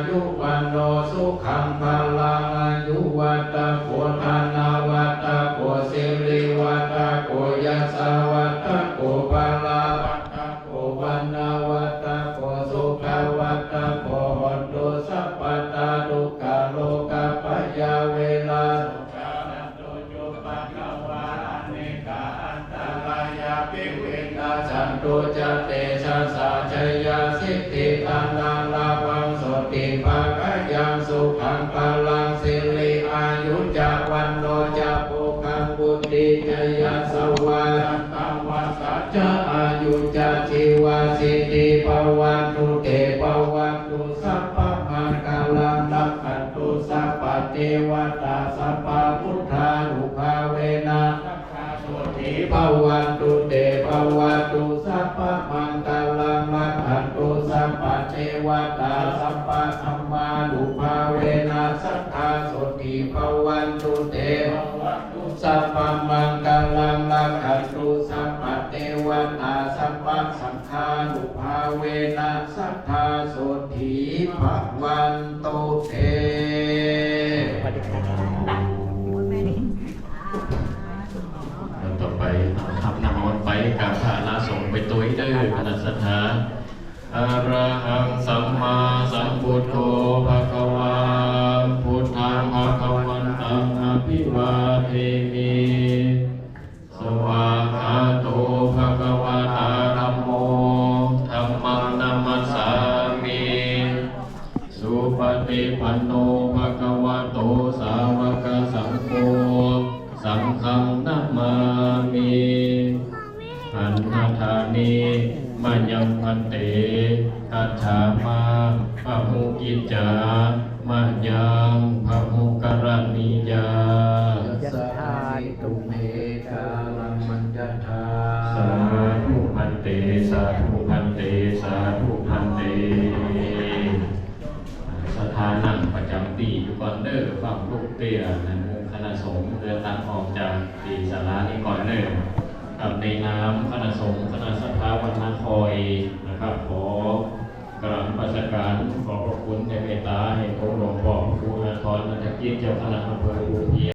ยุวันโนสุขังพลังอายุวัตโกธนาวัตโกสิริวัตโกยัสสะวัตโกภลาวัตโกวันนาวัตโกสุขวัตโกหนตุสัพพตาทุกขโลกปัจจเวลาสุขานันตุจุปัฏฐวาเนกาอันตรายาภิวินาสันตุจเตชะสาชยาสิทธิทานาลาภังโสติภาคยังสุขังพลังสิริอายุจาวันโนจะปุคังบุติจยะสวาตังวัสสะจะอายุจะชีวาสิทธิภวันตุเตภวันตุสัพพมังคลังรักขันตุสัพพเทวตาสัพพพุทธานุภาเวนะสุธีภวันตุเตภวันตุสัพพมังคลังรักขันตุสัพพเทวตาสัพพธัมมานุภาเวนะสัทธาสุธีภวันตุเตภวันตุสัพพมังคลังรักขันตุสัพพเทวตาสัพพสังฆานุภาเวนะสัทธาสุธีภวันตุเตต่อไปทับนำมนต์ไปกับพระลาสงฆ์ไปตัวเด้อคณะสัทธาอะระหังสัมมาสัมพุทโธภะคะวาพุทธังภะคะวันตังอภิวาเทมิสวากขาโตภะคะวะตาธัมโมธัมมังนัมมัสสามิสุปฏิปันโนภะคะวะโตสาวกสังโฆสังฆังนัมมามิอันนาธานิมัญญังพันเตกัจฉามาภะมุกิจจามัญญังภะมุกรณียายัสสานิตุเมกาลังมัญญทาสาธุพันเตสาธุพันเตสาธุพันเตสถานังประจำปีอยู่ก่อนเด้อฝั่งลูกเตี้ยนะคณะสงฆ์เดินทางออกจากปีศาลานี้ก่อนเด้อกับในน้ำคณะสงฆ์คณะสัทธาวันนาคอยนะครับขอกราบนมัสการขอพระคุณในเมตตาให้องค์หลวงพ่อครูอาทรนันทกิจเจ้าคณะอำเภอภูเพีย